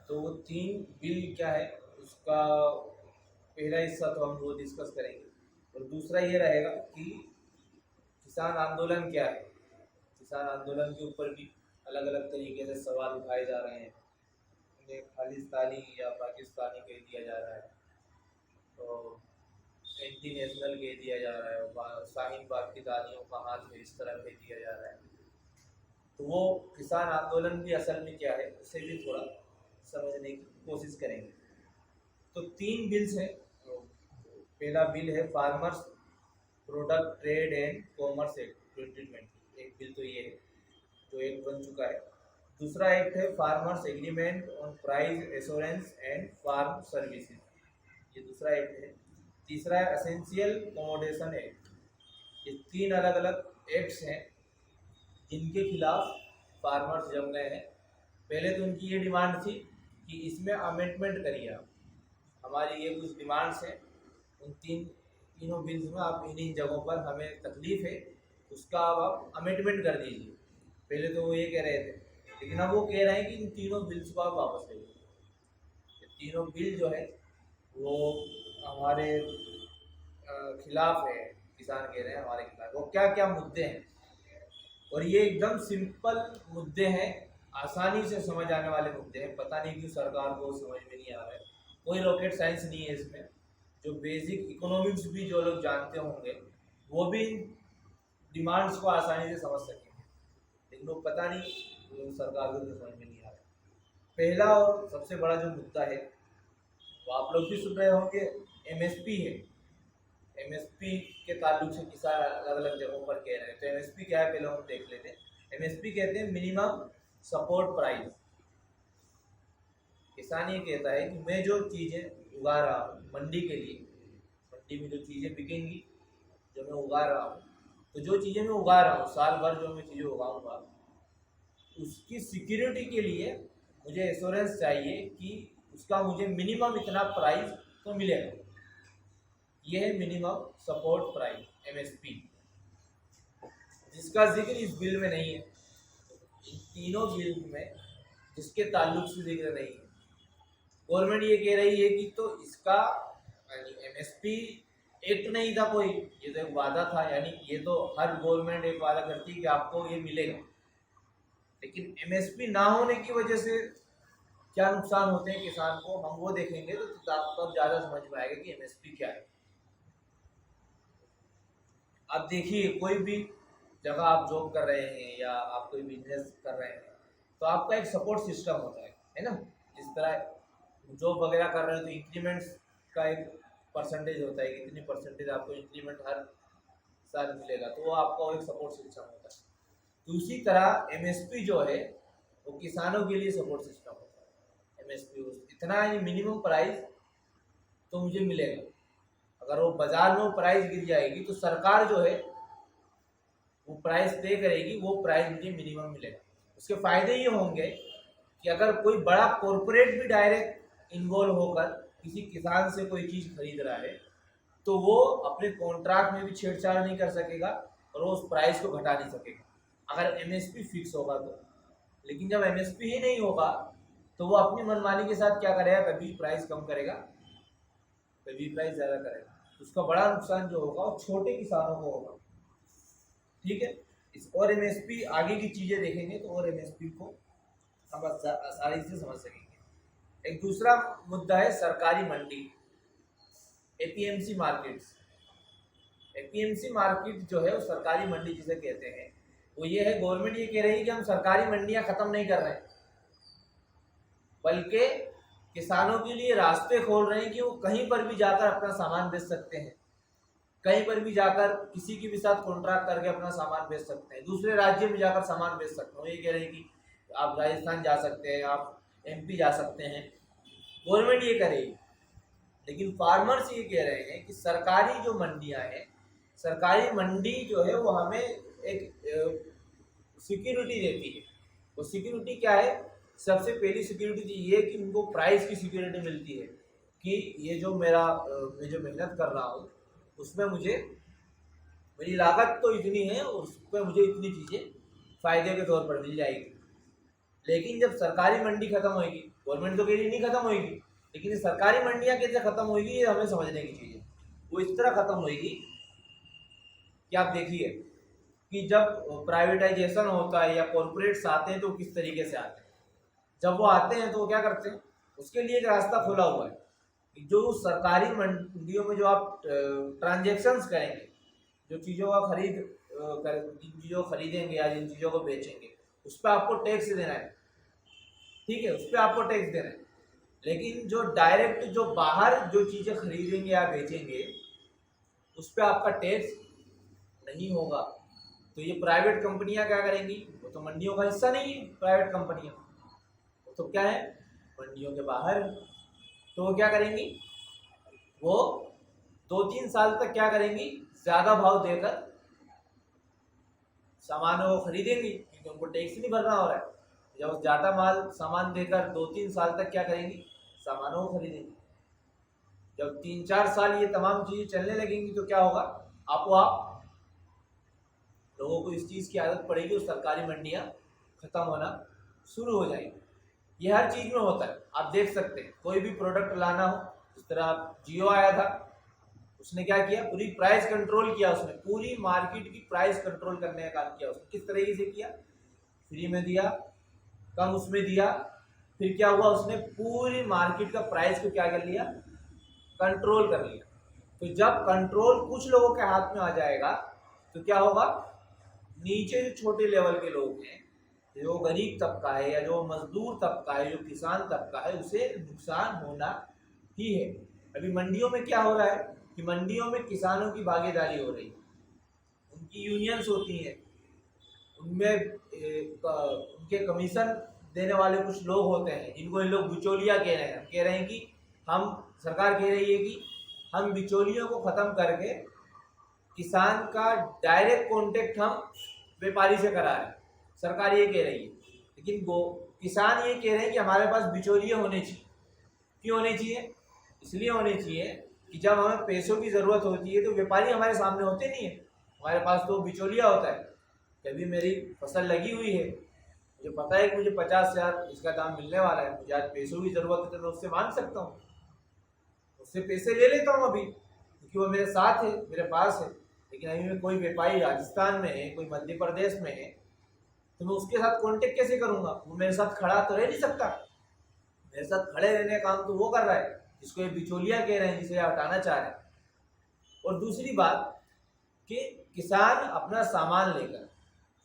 तो वो 3 बिल क्या है उसका पहला हिस्सा तो हम वो डिस्कस करेंगे, और दूसरा ये रहेगा कि किसान आंदोलन क्या है। किसान आंदोलन के ऊपर भी अलग अलग तरीके से सवाल उठाए जा रहे हैं, उन्हें खालिस्तानी या पाकिस्तानी कह दिया जा रहा है, तो एंटी नेशनल कह दिया जा रहा है, और शाहीन पाकिस्तानियों का हाथ है इस तरह कह दिया जा रहा है। तो वो किसान आंदोलन भी असल में क्या है उसे भी थोड़ा समझने की कोशिश करेंगे। तो 3 बिल्स हैं। तो पहला बिल है farmers product trade and commerce act 2020, एक बिल तो ये है जो एक बन चुका है। दूसरा एक्ट है farmers agreement on price assurance and farm services, ये दूसरा एक्ट है। तीसरा है एसेंशियल कमोडेशन एक्ट। ये 3 अलग अलग एक्ट्स हैं जिनके खिलाफ फार्मर्स जम गए हैं। पहले तो उनकी ये डिमांड थी कि इसमें अमेंडमेंट करिए आप, हमारी ये कुछ डिमांड्स हैं, उन तीनों बिल्स में आप इन्हीं जगहों पर हमें तकलीफ है उसका अब आप अमेंडमेंट कर दीजिए। पहले तो वो ये कह रहे थे, लेकिन अब वो कह रहे हैं कि इन तीनों बिल्स को आप वापस ले लीजिए। ये तीनों बिल जो है वो हमारे खिलाफ है, किसान कह रहे हैं हमारे खिलाफ। वो क्या क्या मुद्दे हैं, और ये एकदम सिंपल मुद्दे हैं, आसानी से समझ आने वाले मुद्दे हैं। पता नहीं क्यों सरकार को समझ में नहीं आ रहा है, कोई रॉकेट साइंस नहीं है इसमें। जो बेसिक इकोनॉमिक्स भी जो लोग जानते होंगे वो भी डिमांड्स को आसानी से समझ सकेंगे, लेकिन वो पता नहीं वो सरकार को तो समझ में नहीं आ रहा। पहला और सबसे बड़ा जो मुद्दा है वो आप लोग भी सुन रहे होंगे, एमएसपी है। एमएसपी के ताल्लुक से किसान अलग अलग जगहों पर कह रहे हैं। तो एमएसपी क्या है पहले हम देख लेते हैं। एमएसपी कहते हैं मिनिमम सपोर्ट प्राइस। किसान ये कहता है कि मैं जो चीज़ें उगा रहा हूँ मंडी के लिए, मंडी में जो चीज़ें बिकेंगी जो मैं उगा रहा हूँ, तो जो चीज़ें मैं उगा रहा हूँ साल भर जो मैं चीज़ें उगाऊंगा उसकी सिक्योरिटी के लिए मुझे एश्योरेंस चाहिए कि उसका मुझे मिनिमम इतना प्राइस तो मिलेगा। ये है मिनिमम सपोर्ट प्राइस एमएसपी, जिसका जिक्र इस बिल में नहीं है। इन तीनों बिल में जिसके ताल्लुक से जिक्र नहीं है। गवर्नमेंट ये कह रही है कि तो इसका यानी एमएसपी एक्ट नहीं था कोई, ये तो एक वादा था, यानी ये तो हर गवर्नमेंट एक वादा करती है कि आपको ये मिलेगा। लेकिन एमएसपी ना होने की वजह से क्या नुकसान होते हैं किसान को, हम वो देखेंगे तो आपको ज़्यादा समझ में आएगा कि एमएसपी क्या है। अब देखिए, कोई भी जगह आप जॉब कर रहे हैं या आप कोई बिजनेस कर रहे हैं तो आपका एक सपोर्ट सिस्टम होता है ना। जिस तरह जॉब वगैरह कर रहे हैं तो इंक्रीमेंट्स का एक परसेंटेज होता है, कितनी परसेंटेज आपको इंक्रीमेंट हर साल मिलेगा, तो वो आपका एक सपोर्ट सिस्टम होता है। तो उसी तरह एमएसपी जो है वो किसानों के लिए सपोर्ट सिस्टम होता है। एमएसपी इतना मिनिमम प्राइस तो मुझे मिलेगा। अगर वो बाजार में वो प्राइस गिर जाएगी तो सरकार जो है वो प्राइस तय करेगी, वो प्राइस मुझे मिनिमम मिलेगा। उसके फायदे ये होंगे कि अगर कोई बड़ा कॉरपोरेट भी डायरेक्ट इन्वॉल्व होकर किसी किसान से कोई चीज़ खरीद रहा है तो वो अपने कॉन्ट्रैक्ट में भी छेड़छाड़ नहीं कर सकेगा और वो उस प्राइस को घटा नहीं सकेगा अगर एमएसपी फिक्स होगा तो। लेकिन जब एमएसपी ही नहीं होगा तो वो अपनी मनमानी के साथ क्या करेगा, कभी प्राइस कम करेगा कभी प्राइस ज़्यादा करेगा। उसका बड़ा नुकसान जो होगा वो छोटे किसानों को होगा। ठीक है, इस और एमएसपी आगे की चीज़ें देखेंगे तो और एमएसपी को हम आसानी से समझ सकेंगे। एक दूसरा मुद्दा है सरकारी मंडी, एपीएमसी मार्केट्स। एपीएमसी मार्केट जो है वो सरकारी मंडी जिसे कहते हैं, वो ये है, गवर्नमेंट ये कह रही है कि हम सरकारी मंडियां खत्म नहीं कर रहे हैं, बल्कि किसानों के लिए रास्ते खोल रहे हैं कि वो कहीं पर भी जाकर अपना सामान बेच सकते हैं, कहीं पर भी जाकर किसी के भी साथ कॉन्ट्रैक्ट करके अपना सामान बेच सकते हैं, दूसरे राज्य में जाकर सामान बेच सकते हैं। वो ये कह रहे हैं कि आप राजस्थान जा सकते हैं, आप एमपी जा सकते हैं, गवर्नमेंट ये करेगी। लेकिन फार्मर्स ये कह रहे हैं कि सरकारी जो मंडियां हैं, सरकारी मंडी जो है वो हमें एक सिक्योरिटी देती है। वो सिक्योरिटी क्या है, सबसे पहली सिक्योरिटी ये है कि उनको प्राइस की सिक्योरिटी मिलती है कि ये जो मैं जो मेहनत कर रहा हूँ उसमें मुझे मेरी लागत तो इतनी है और उस पर मुझे इतनी चीज़ें फ़ायदे के तौर पर मिल जाएगी। लेकिन जब सरकारी मंडी खत्म होगी, गवर्नमेंट तो कह रही नहीं खत्म होगी, लेकिन ये सरकारी मंडियां कैसे खत्म होगी ये हमें समझने की चीज़ है। वो इस तरह खत्म होगी कि आप देखिए कि जब प्राइवेटाइजेशन होता है या कॉरपोरेट्स आते हैं तो किस तरीके से आते हैं। जब वो आते हैं तो वो क्या करते हैं, उसके लिए एक रास्ता खुला हुआ है कि जो सरकारी मंडियों में जो आप ट्रांजेक्शन्स करेंगे, जो चीज़ों का जिन चीज़ों को खरीदेंगे या जिन चीज़ों को बेचेंगे, उस पर आपको टैक्स देना है। ठीक है, उस पर आपको टैक्स देना है। लेकिन जो डायरेक्ट जो बाहर जो चीज़ें खरीदेंगे या बेचेंगे उस पर आपका टैक्स नहीं होगा। तो ये प्राइवेट कंपनियां क्या करेंगी, वो तो मंडियों का हिस्सा नहीं है। प्राइवेट कंपनियां वो तो क्या है, मंडियों के बाहर है। तो वो क्या करेंगी, वो 2-3 साल तक क्या करेंगी, ज़्यादा भाव देकर सामानों को खरीदेंगी क्योंकि उनको टैक्स नहीं भरना हो रहा है। जब ज़्यादा सामान देकर 2-3 साल तक क्या करेंगी, सामानों को खरीदेंगी। जब 3-4 साल ये तमाम चीज़ें चलने लगेंगी तो क्या होगा, आपको आप लोगों को इस चीज़ की आदत पड़ेगी और सरकारी मंडियाँ खत्म होना शुरू हो जाएंगी। ये हर चीज़ में होता है। आप देख सकते हैं कोई भी प्रोडक्ट लाना हो, जिस तरह जियो आया था, उसने क्या किया, पूरी प्राइस कंट्रोल किया। उसने पूरी मार्केट की प्राइस कंट्रोल करने का काम किया। उसने किस तरीके से किया, फ्री में दिया, कम उसमें दिया। फिर क्या हुआ, उसने पूरी मार्केट का प्राइस को क्या कर लिया, कंट्रोल कर लिया। तो जब कंट्रोल कुछ लोगों के हाथ में आ जाएगा तो क्या होगा, नीचे जो छोटे लेवल के लोग हैं, जो गरीब तबका है या जो मजदूर तबका है, जो किसान तबका है, उसे नुकसान होना ही है। अभी मंडियों में क्या हो रहा है कि मंडियों में किसानों की भागीदारी हो रही है, उनकी यूनियंस होती हैं, उनमें उनके कमीशन देने वाले कुछ लोग होते हैं जिनको इन लोग बिचौलिया कह रहे हैं। कह रहे हैं कि हम, सरकार कह रही है कि हम बिचौलियों को ख़त्म करके किसान का डायरेक्ट कांटेक्ट हम व्यापारी से करा रहे हैं। सरकार ये कह रही है, लेकिन वो किसान ये कह रहे हैं कि हमारे पास बिचौलिए होने चाहिए। क्यों होने चाहिए, इसलिए होने चाहिए कि जब हमें पैसों की ज़रूरत होती है तो व्यापारी हमारे सामने होते नहीं है, हमारे पास तो बिचौलिया होता है। कभी मेरी फसल लगी हुई है, मुझे पता है कि मुझे 50,000 इसका दाम मिलने वाला है, मुझे आज पैसों की ज़रूरत है तो मैं उससे मांग सकता हूँ, उससे पैसे ले लेता हूँ अभी, क्योंकि वो मेरे साथ है, मेरे पास है। लेकिन अभी मैं कोई व्यापारी राजस्थान में है, कोई मध्य प्रदेश में है, तो मैं उसके साथ कांटेक्ट कैसे करूँगा, वो मेरे साथ खड़ा तो रह नहीं सकता। मेरे साथ खड़े रहने का काम तो वो कर रहा है जिसको ये बिचौलिया कह रहे हैं, जिसे हटाना चाह रहे हैं। और दूसरी बात कि किसान अपना सामान लेकर,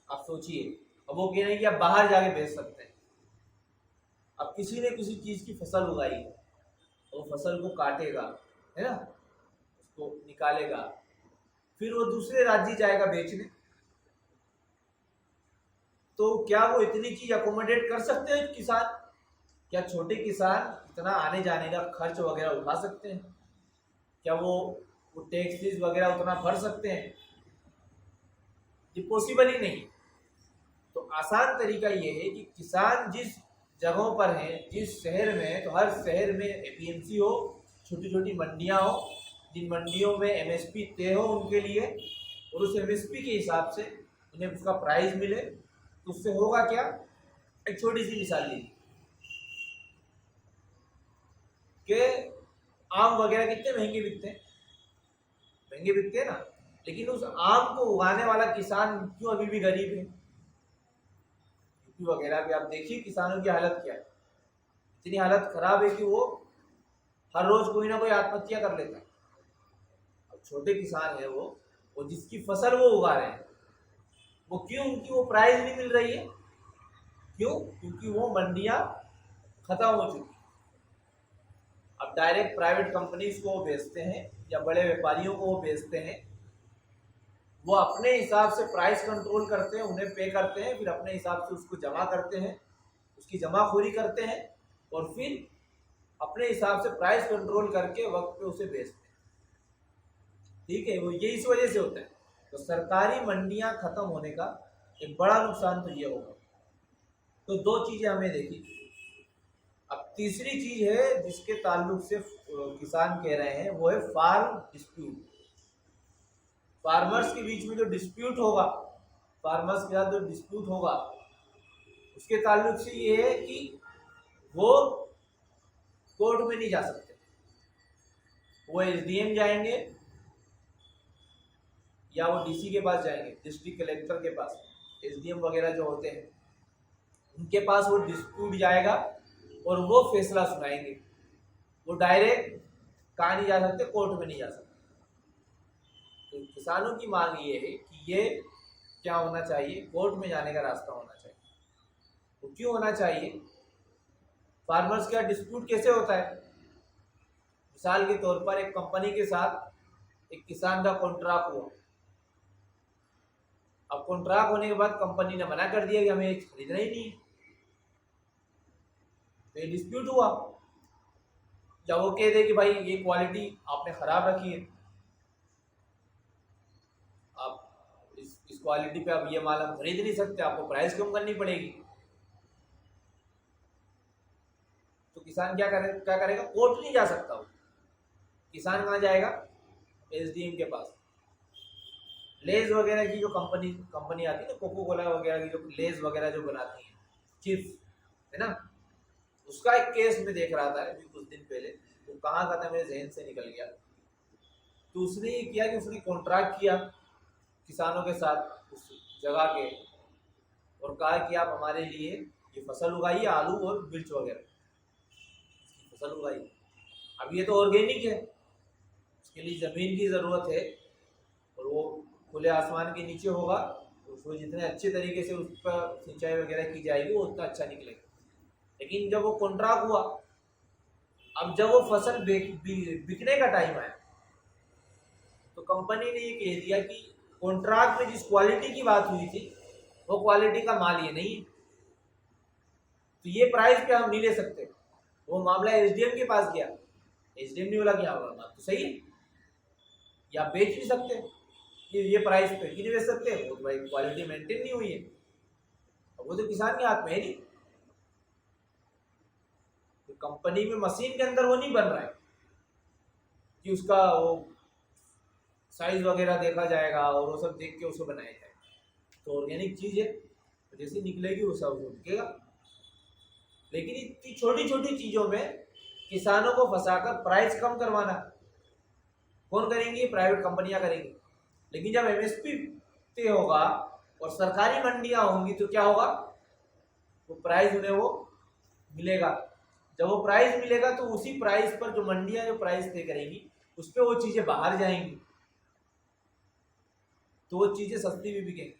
आप सोचिए, अब वो कह रहे हैं कि आप बाहर जाके बेच सकते हैं। अब किसी ने किसी चीज़ की फसल उगाई है, वो फसल को काटेगा, है ना, उसको निकालेगा, फिर वो दूसरे राज्य जाएगा बेचने। तो क्या वो इतनी चीज अकोमोडेट कर सकते हैं किसान? क्या छोटे किसान इतना आने जाने का खर्च वगैरह उठा सकते हैं? क्या वो टैक्सेस वगैरह उतना भर सकते हैं? ये पॉसिबल ही नहीं। तो आसान तरीका ये है कि किसान जिस जगहों पर हैं, जिस शहर में है, तो हर शहर में एपीएमसी हो, छोटी छोटी मंडियां हो, जिन मंडियों में एमएसपी तय हो उनके लिए, और उस एमएसपी के हिसाब से उन्हें उसका प्राइस मिले। तो उससे होगा क्या, एक छोटी सी मिसाल लीजिए कि आम वगैरह कितने महंगे बिकते हैं, महंगे बिकते हैं ना, लेकिन उस आम को उगाने वाला किसान क्यों अभी भी गरीब है? यूपी वगैरह पे आप देखिए किसानों की हालत क्या है, इतनी हालत खराब है कि वो हर रोज कोई ना कोई आत्महत्या कर लेता है। अब छोटे किसान है वो जिसकी फसल वो उगा रहे हैं, वो क्यों, उनकी वो प्राइस नहीं मिल रही है? क्यों? क्योंकि वो मंडियां खत्म हो चुकी। अब डायरेक्ट प्राइवेट कंपनीज को वो बेचते हैं या बड़े व्यापारियों को वो बेचते हैं, वो अपने हिसाब से प्राइस कंट्रोल करते हैं, उन्हें पे करते हैं, फिर अपने हिसाब से उसको जमा करते हैं, उसकी जमाखोरी करते हैं, और फिर अपने हिसाब से प्राइस कंट्रोल करके वक्त पे उसे बेचते हैं। ठीक है, वो ये इस वजह से होता है। तो सरकारी मंडियां खत्म होने का एक बड़ा नुकसान तो ये होगा। तो दो चीजें हमें देखी। अब तीसरी चीज है जिसके ताल्लुक से किसान कह रहे हैं, वो है फार्म डिस्प्यूट। फार्मर्स के बीच में जो डिस्प्यूट होगा, फार्मर्स के साथ जो डिस्प्यूट होगा, उसके ताल्लुक से ये है कि वो कोर्ट में नहीं जा सकते, वो एसडीएम जाएंगे या वो डीसी के पास जाएंगे, डिस्ट्रिक्ट कलेक्टर के पास, एसडीएम वगैरह जो होते हैं उनके पास वो डिस्प्यूट जाएगा और वो फैसला सुनाएंगे। वो डायरेक्ट कहाँ नहीं जा सकते, कोर्ट में नहीं जा सकते। तो किसानों की मांग ये है कि ये क्या होना चाहिए, कोर्ट में जाने का रास्ता होना चाहिए। तो क्यों होना चाहिए? फार्मर्स का डिस्प्यूट कैसे होता है? मिसाल के तौर पर एक कंपनी के साथ एक किसान का कॉन्ट्रैक्ट हुआ। अब कॉन्ट्रैक्ट होने के बाद कंपनी ने मना कर दिया कि हमें खरीदना ही नहीं है, तो ये डिस्प्यूट हुआ। जब वो कह दे कि भाई ये क्वालिटी आपने खराब रखी है, आप इस क्वालिटी पे आप ये माल हम खरीद नहीं सकते, आपको प्राइस कम करनी पड़ेगी, तो किसान क्या करेगा? कोर्ट नहीं जा सकता वो। किसान कहाँ जाएगा? एसडीएम के पास। लेज वगैरह की जो कंपनी आती है ना, कोको कोला वगैरह की जो लेज वगैरह जो बनाती है, चिप्स, है ना, उसका एक केस में देख रहा था अभी कुछ दिन पहले, वो कहाँ का था मेरे जहन से निकल गया। तो उसने ये किया कि उसने कॉन्ट्रैक्ट किया किसानों के साथ उस जगह के, और कहा कि आप हमारे लिए ये फसल उगाइए, आलू और मिर्च वगैरह फसल उगाइए। अब ये तो ऑर्गेनिक है, उसके लिए ज़मीन की ज़रूरत है और वो खुले आसमान के नीचे होगा, तो उसको जितने अच्छे तरीके से उस पर सिंचाई वगैरह की जाएगी वो उतना अच्छा निकलेगा। लेकिन जब वो कॉन्ट्रैक्ट हुआ, अब जब वो फसल बिकने का टाइम आया, तो कंपनी ने ये कह दिया कि कॉन्ट्रैक्ट में जिस क्वालिटी की बात हुई थी वो क्वालिटी का माल ये नहीं है, तो ये प्राइस पे हम नहीं ले सकते। वो मामला एसडीएम के पास गया, एसडीएम ने बोला कि हाँ बात तो सही है, या बेच नहीं सकते, ये प्राइस पे क्यों नहीं बेच सकते, वो तो भाई क्वालिटी मेंटेन नहीं हुई है। अब वो तो किसान के हाथ में है नहीं, तो कंपनी में मशीन के अंदर वो नहीं बन रहा है कि उसका वो साइज वगैरह देखा जाएगा और वो सब देख के उसको बनाया जाएगा। तो ऑर्गेनिक चीज़ है, तो जैसे निकलेगी वो सब बिकेगा। लेकिन इतनी छोटी छोटी चीज़ों में किसानों को फंसाकर प्राइस कम करवाना कौन करेंगे? प्राइवेट कंपनियां करेंगी। लेकिन जब एमएसपी तय होगा और सरकारी मंडियां होंगी तो क्या होगा? वो प्राइस उन्हें वो मिलेगा। जब वो प्राइस मिलेगा तो उसी प्राइस पर जो मंडियां जो प्राइस तय करेंगी उस पर वो चीज़ें बाहर जाएंगी, तो वो चीज़ें सस्ती भी बिकेंगी।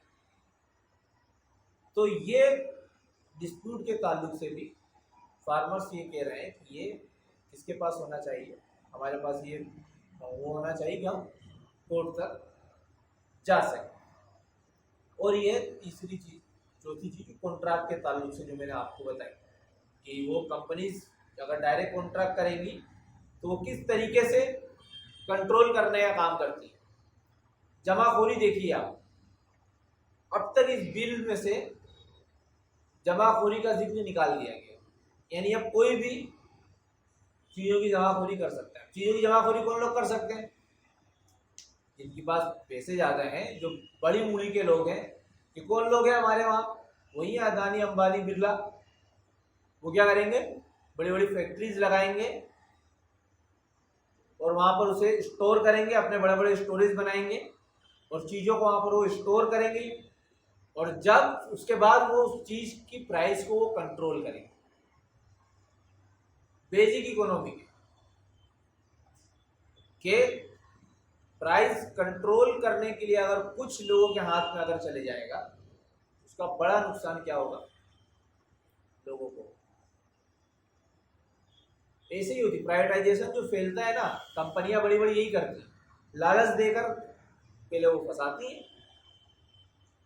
तो ये डिस्प्यूट के ताल्लुक से भी फार्मर्स ये कह रहे हैं कि ये किसके पास होना चाहिए? हमारे पास ये वो होना चाहिए कि हम कोर्ट तक जा सकें। और ये तीसरी चीज़, चौथी चीज़ कॉन्ट्रैक्ट के ताल्लुक से जो मैंने आपको बताई कि वो कंपनीज अगर डायरेक्ट कॉन्ट्रैक्ट करेंगी तो वो किस तरीके से कंट्रोल करने का काम करती है। जमाखोरी देखिए आप, अब तक इस बिल में से जमाखोरी का जिक्र निकाल दिया गया, यानी अब कोई भी चीज़ों की जमाखोरी कर सकता है। चीज़ों की जमाखोरी कौन लोग कर सकते हैं? जिनके पास पैसे ज़्यादा हैं, जो बड़ी मूड़ी के लोग हैं। कि कौन लोग हैं हमारे वहाँ? वही अदानी, अंबानी, बिरला। वो क्या करेंगे? बड़ी बड़ी फैक्ट्रीज लगाएंगे और वहाँ पर उसे स्टोर करेंगे, अपने बड़े बड़े स्टोरेज बनाएंगे और चीज़ों को वहाँ पर वो स्टोर करेंगे, और जब उसके बाद वो उस चीज़ की प्राइस को वो कंट्रोल करेंगे। बेसिक इकोनॉमी के प्राइस कंट्रोल करने के लिए अगर कुछ लोगों के हाथ में अगर चले जाएगा, उसका बड़ा नुकसान क्या होगा लोगों को। ऐसे ही होती प्राइवेटाइजेशन जो फैलता है ना, कंपनियां बड़ी बड़ी यही करती, लालच देकर पहले वो फंसाती हैं,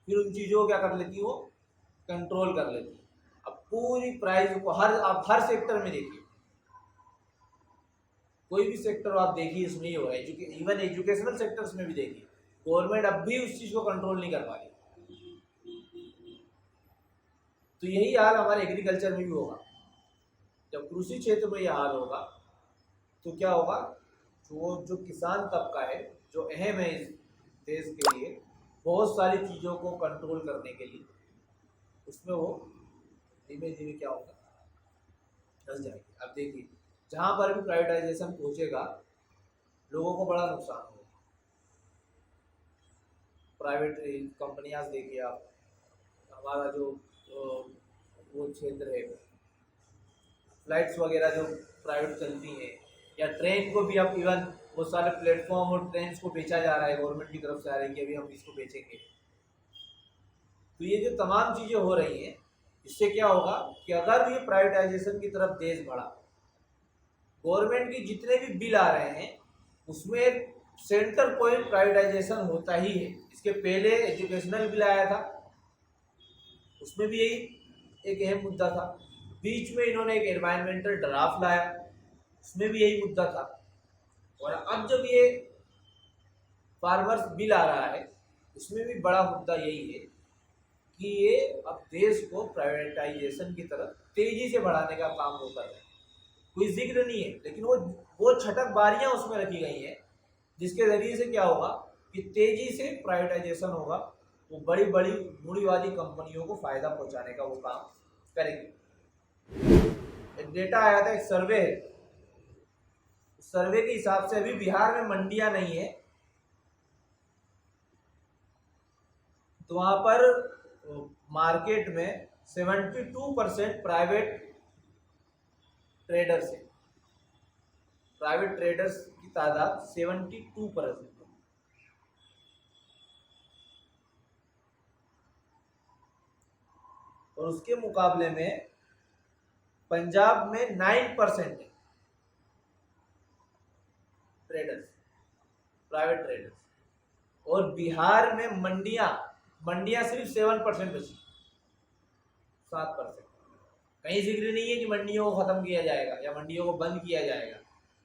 फिर उन चीज़ों को क्या कर लेती, वो कंट्रोल कर लेती। अब पूरी प्राइस को आप हर सेक्टर में देखिए, कोई भी सेक्टर आप देखिए इसमें ही हो रहा है। इवन एजुकेशनल सेक्टर्स में भी देखिए, गवर्नमेंट अब भी उस चीज़ को कंट्रोल नहीं कर पा रही। तो यही हाल हमारे एग्रीकल्चर में भी होगा। जब कृषि क्षेत्र में यह हाल होगा तो क्या होगा? जो किसान तबका है, जो अहम है इस देश के लिए, बहुत सारी चीज़ों को कंट्रोल करने के लिए उसमें वो धीमे धीमे क्या होगा, धस जाएगी। अब देखिए जहाँ पर भी प्राइवेटाइजेशन पहुंचेगा लोगों को बड़ा नुकसान होगा। प्राइवेट कंपनियां देखिए आप, हमारा जो वो क्षेत्र है, फ्लाइट्स वगैरह जो प्राइवेट चलती हैं, या ट्रेन को भी अब इवन बहुत सारे प्लेटफॉर्म और ट्रेन को बेचा जा रहा है, गवर्नमेंट की तरफ से आ रही है कि अभी हम इसको बेचेंगे। तो ये जो तमाम चीज़ें हो रही हैं, इससे क्या होगा कि अगर ये प्राइवेटाइजेशन की तरफ देश बढ़ा, गवर्नमेंट की जितने भी बिल आ रहे हैं उसमें सेंटर पॉइंट प्राइवेटाइजेशन होता ही है। इसके पहले एजुकेशनल बिल आया था, उसमें भी यही एक अहम मुद्दा था। बीच में इन्होंने एक एनवायरमेंटल ड्राफ्ट लाया, उसमें भी यही मुद्दा था। और अब जब ये फार्मर्स बिल आ रहा है, उसमें भी बड़ा मुद्दा यही है कि ये अब देश को प्राइवेटाइजेशन की तरफ तेजी से बढ़ाने का काम वो कर रहे हैं। कोई जिक्र नहीं है, लेकिन वो छटक बारियां उसमें रखी गई हैं जिसके जरिए से क्या होगा कि तेजी से प्राइवेटाइजेशन होगा, वो बड़ी बड़ी मूड़ीवादी कंपनियों को फायदा पहुंचाने का वो काम करेंगे। एक डेटा आया था, एक सर्वे है, सर्वे के हिसाब से अभी बिहार में मंडियां नहीं है, तो वहां पर मार्केट में 72% प्राइवेट ट्रेडर्स है। प्राइवेट ट्रेडर्स की तादाद 72%। और उसके मुकाबले में पंजाब में 9% है ट्रेडर्स, प्राइवेट ट्रेडर्स। और बिहार में मंडियां सिर्फ 7% बची, 7%। कहीं जिक्र नहीं है कि मंडियों को खत्म किया जाएगा या मंडियों को बंद किया जाएगा,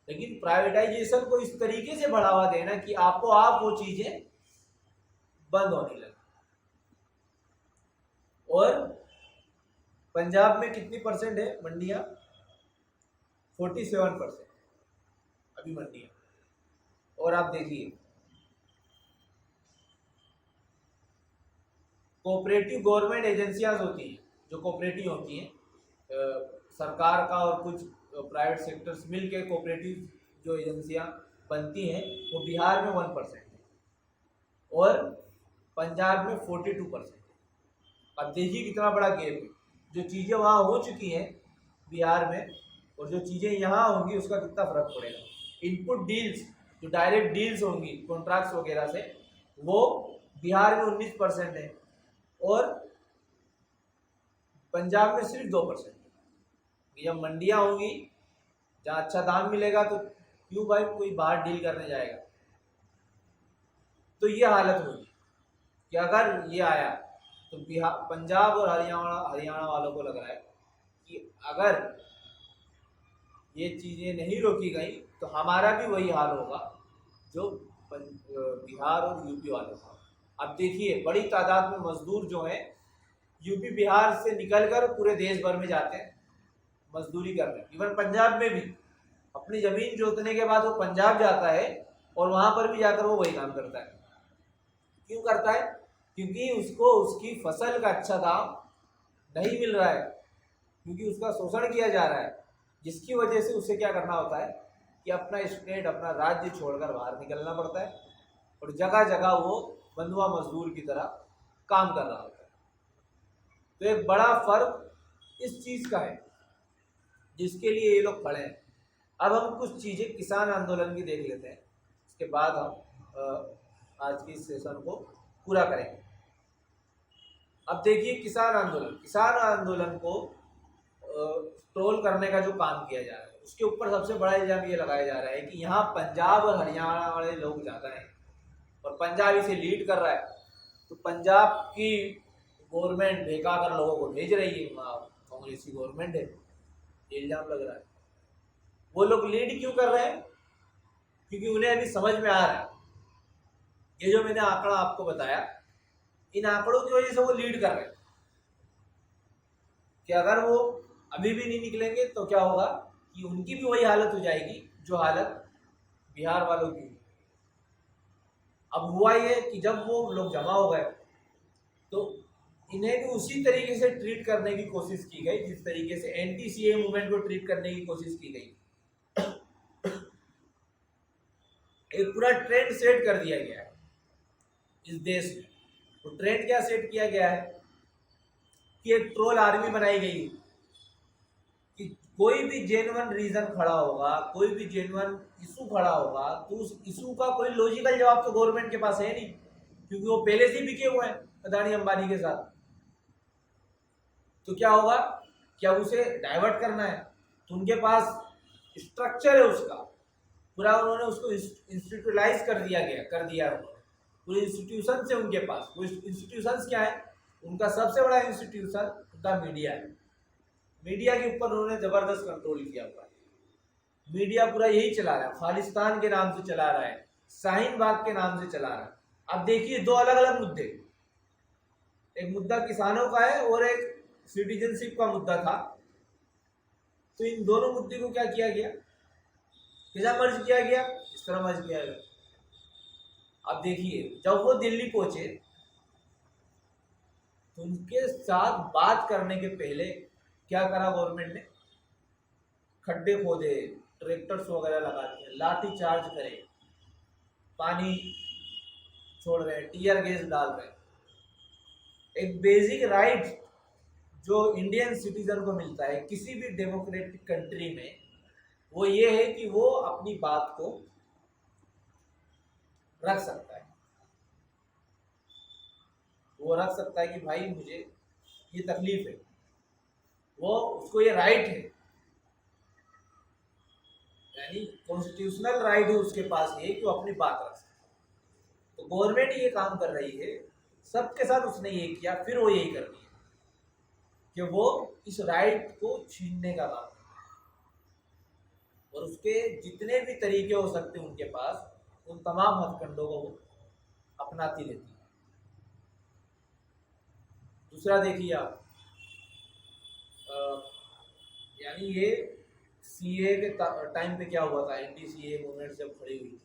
लेकिन प्राइवेटाइजेशन को इस तरीके से बढ़ावा देना कि आपको आप वो चीजें बंद होने लगे। और पंजाब में कितनी परसेंट है मंडियां? 47% अभी मंडियां। और आप देखिए कोऑपरेटिव गवर्नमेंट एजेंसियां होती हैं, जो कोऑपरेटिव होती हैं, सरकार का और कुछ प्राइवेट सेक्टर्स मिलके कोऑपरेटिव जो एजेंसियां बनती हैं, वो बिहार में 1% है और पंजाब में 42%। अब देखिए कितना बड़ा गैप है। जो चीज़ें वहाँ हो चुकी हैं बिहार में और जो चीज़ें यहाँ होंगी उसका कितना फर्क पड़ेगा। इनपुट डील्स, जो डायरेक्ट डील्स होंगी कॉन्ट्रैक्ट्स वगैरह से, वो बिहार में 19% है और पंजाब में सिर्फ 2%। जब मंडियाँ होंगी जहाँ अच्छा दाम मिलेगा तो क्यों भाई कोई बाहर डील करने जाएगा। तो ये हालत होगी कि अगर ये आया तो बिहार, पंजाब और हरियाणा वालों को लग रहा है कि अगर ये चीज़ें नहीं रोकी गई तो हमारा भी वही हाल होगा जो बिहार और यूपी वालों का। अब देखिए बड़ी तादाद में मजदूर जो हैं यूपी बिहार से निकलकर पूरे देश भर में जाते हैं मजदूरी करने। इवन पंजाब में भी अपनी ज़मीन जोतने के बाद वो पंजाब जाता है और वहाँ पर भी जाकर वो वही काम करता है। क्यों करता है? क्योंकि उसको उसकी फसल का अच्छा दाम नहीं मिल रहा है, क्योंकि उसका शोषण किया जा रहा है, जिसकी वजह से उसे क्या करना होता है कि अपना स्टेट, अपना राज्य छोड़कर बाहर निकलना पड़ता है और जगह जगह वो बंधुआ मजदूर की तरह काम कर रहा होता है। तो एक बड़ा फर्क इस चीज़ का है जिसके लिए ये लोग खड़े हैं। अब हम कुछ चीज़ें किसान आंदोलन की देख लेते हैं, इसके बाद हम आज की इस सेशन को पूरा करेंगे। अब देखिए किसान आंदोलन को ट्रोल करने का जो काम किया जा रहा है, उसके ऊपर सबसे बड़ा इल्जाम ये लगाया जा रहा है कि यहाँ पंजाब और हरियाणा वाले लोग ज़्यादा हैं और पंजाब इसे लीड कर रहा है। तो पंजाब की गवर्नमेंट बेका कर लोगों को भेज रही है, कांग्रेस की गवर्नमेंट है, ये इल्जाम लग रहा है। वो लोग लीड क्यों कर रहे हैं? क्योंकि उन्हें अभी समझ में आ रहा है, ये जो मैंने आंकड़ा आपको बताया, इन आंकड़ों की वजह से वो लीड कर रहे हैं कि अगर वो अभी भी नहीं निकलेंगे तो क्या होगा कि उनकी भी वही हालत हो जाएगी जो हालत बिहार वालों की। अब हुआ ये कि जब वो लोग जमा हो गए तो इन्हें भी उसी तरीके से ट्रीट करने की कोशिश की गई जिस तरीके से एंटी सीए मूवमेंट को ट्रीट करने की कोशिश की गई। एक पूरा ट्रेंड सेट कर दिया गया है इस देश में। तो ट्रेंड क्या सेट किया गया है कि एक ट्रोल आर्मी बनाई गई कि कोई भी जेन्युइन रीजन खड़ा होगा, कोई भी जेन्युइन इशू खड़ा होगा, तो उस इशू का कोई लॉजिकल जवाब तो गवर्नमेंट के पास है नहीं, क्योंकि वो पहले से ही बिके हुए हैं अदानी अंबानी के साथ। तो क्या होगा, क्या उसे डाइवर्ट करना है, तो उनके पास स्ट्रक्चर है उसका पूरा, उन्होंने उसको इंस्टीट्यूलाइज कर दिया उन्होंने पूरे इंस्टीट्यूशन से उनके पास। वो इंस्टीट्यूशंस क्या है, उनका सबसे बड़ा इंस्टीट्यूशन उनका मीडिया है। मीडिया के ऊपर उन्होंने जबरदस्त कंट्रोल किया हुआ है। मीडिया पूरा यही चला रहा है, खालिस्तान के नाम से चला रहा है, शाहीन बाग के नाम से चला रहा है। अब देखिए दो अलग अलग मुद्दे, एक मुद्दा किसानों का है और एक सिटीजनशिप का मुद्दा था। तो इन दोनों मुद्दे को क्या किया गया, कैसा मर्ज किया गया, इस तरह मर्ज किया गया। अब देखिए जब वो दिल्ली पहुंचे तो उनके साथ बात करने के पहले क्या करा गवर्नमेंट ने, खड्डे खोदे, ट्रैक्टर्स वगैरह लगा दिए, लाठी चार्ज करे, पानी छोड़ रहे, टीयर गैस डाल रहे। एक बेसिक राइट जो इंडियन सिटीजन को मिलता है किसी भी डेमोक्रेटिक कंट्री में, वो ये है कि वो अपनी बात को रख सकता है। वो रख सकता है कि भाई मुझे ये तकलीफ है, वो उसको ये राइट है, यानी कॉन्स्टिट्यूशनल राइट है उसके पास ये कि वो अपनी बात रख सकता है। तो गवर्नमेंट ये काम कर रही है, सबके साथ उसने ये किया, फिर वो यही कर रही है कि वो इस राइट को छीनने का काम कर रही है और उसके जितने भी तरीके हो सकते हैं उनके पास, उन तमाम हथकंडों को वो अपनाती रहती है। दूसरा देखिए आप, यानी ये सीए के टाइम पे क्या हुआ था, एंटी सीए मूवमेंट जब खड़ी हुई थी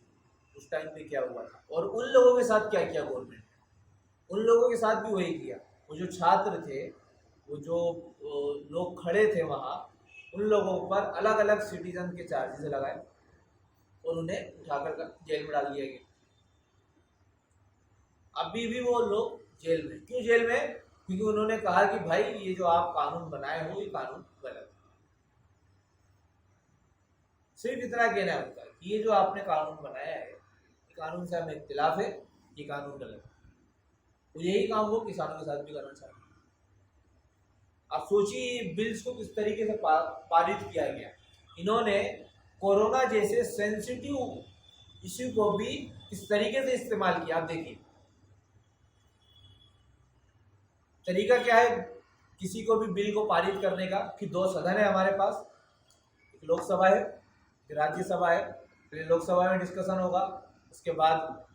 उस टाइम पे क्या हुआ था, और उन लोगों के साथ क्या किया गवर्नमेंट, उन लोगों के साथ भी वही किया। वो जो छात्र थे, वो जो लोग खड़े थे वहाँ, उन लोगों पर अलग अलग सिटीजन के चार्जेस लगाए और उन्हें उठाकर जेल में डाल दिया गया। अभी भी वो लोग जेल में, क्यों जेल में, क्योंकि उन्होंने कहा कि भाई ये जो आप कानून बनाए हो ये कानून गलत है। सिर्फ इतना कहना है उनका कि ये जो आपने कानून बनाया है, ये कानून से हमें इख्तिलाफ है, ये कानून गलत है। तो यही काम वो किसानों के साथ भी करना चाहते हैं। आप सोचिए बिल्स को किस तरीके से पारित किया गया। इन्होंने कोरोना जैसे सेंसिटिव इश्यू को भी किस तरीके से इस्तेमाल किया। आप देखिए तरीका क्या है किसी को भी बिल को पारित करने का, कि दो सदन है हमारे पास, एक लोकसभा है, एक राज्यसभा है। फिर लोकसभा में डिस्कशन होगा, उसके बाद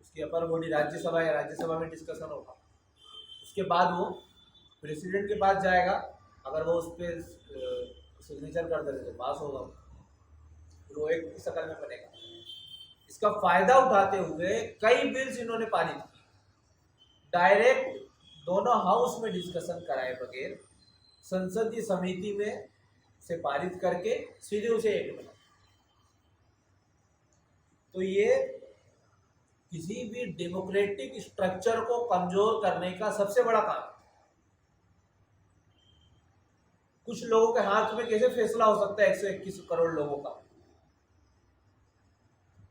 उसकी अपर बॉडी राज्यसभा है, राज्यसभा में डिस्कशन होगा, उसके बाद वो प्रेसिडेंट के पास जाएगा, अगर वो उस पर सिग्नेचर कर देते तो पास होगा, फिर वो एक शक्ल में बनेगा। इसका फायदा उठाते हुए कई बिल्स इन्होंने पारित की, डायरेक्ट दोनों हाउस में डिस्कशन कराए बगैर संसदीय समिति में से पारित करके सीधे उसे एक्ट बना। तो ये किसी भी डेमोक्रेटिक स्ट्रक्चर को कमजोर करने का सबसे बड़ा काम है। कुछ लोगों के हाथ में कैसे फैसला हो सकता है 121 करोड़ लोगों का,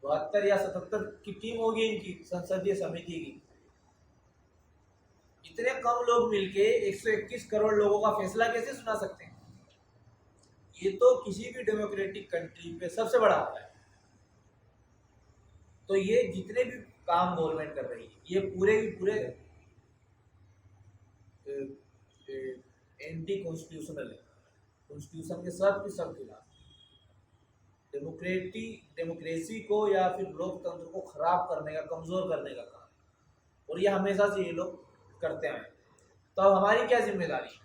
72 या 77 की टीम होगी इनकी संसदीय समिति की, इतने कम लोग मिलके 121 करोड़ लोगों का फैसला कैसे सुना सकते हैं। ये तो किसी भी डेमोक्रेटिक कंट्री पे सबसे बड़ा आता है। तो ये जितने भी काम गवर्नमेंट कर रही है ये पूरे ही पूरे एंटी कॉन्स्टिट्यूशनल है, कॉन्स्टिट्यूशन के सब खिलाफ, डेमोक्रेसी को या फिर लोकतंत्र को खराब करने का, कमजोर करने का काम, और ये हमेशा से ये लोग करते आए। तो अब हमारी क्या जिम्मेदारी है,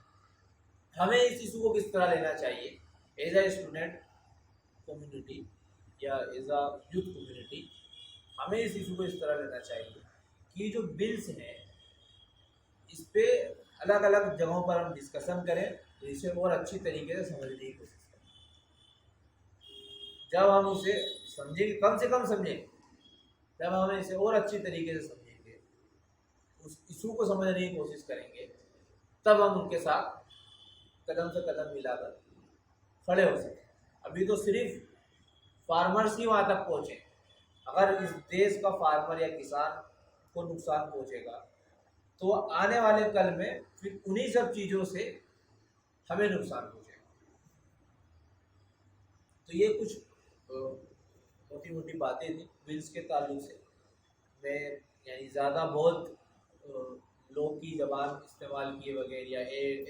हमें इस इशू को किस तरह लेना चाहिए एज ए स्टूडेंट कम्युनिटी या एज अ यूथ कम्युनिटी। हमें इस इशू को इस तरह लेना चाहिए कि जो बिल्स हैं इस पे अलग अलग जगहों पर हम डिस्कशन करें तो इसे और अच्छी तरीके से समझने की कोशिश करें। जब हम उसे समझेंगे, कम से कम समझेंगे, जब हम इसे और अच्छी तरीके से समझेंगे, उस इशू को समझने की कोशिश करेंगे, तब हम उनके साथ कदम से कदम मिलाकर खड़े हो सकें। अभी तो सिर्फ फार्मर्स ही वहाँ तक पहुँचे। अगर इस देश का फार्मर या किसान को नुकसान पहुँचेगा तो आने वाले कल में फिर उन्हीं सब चीज़ों से हमें नुकसान पहुँचेगा। तो ये कुछ मोटी मोटी बातें थी बिल्स के ताल्लुक से। मैं यानी ज़्यादा बहुत लोग की ज़बान इस्तेमाल किए बगैर या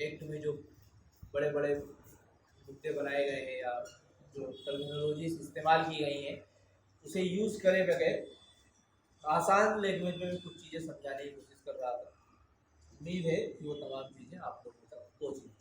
एक्ट में जो बड़े बड़े मुद्दे बनाए गए हैं या जो टर्मिनोलॉजीज इस्तेमाल की गई हैं उसे यूज़ करे बगैर आसान लैंग्वेज में भी कुछ चीज़ें समझाने की कोशिश कर रहा था। उम्मीद है कि वो तमाम चीज़ें आप लोगों तक पहुँची।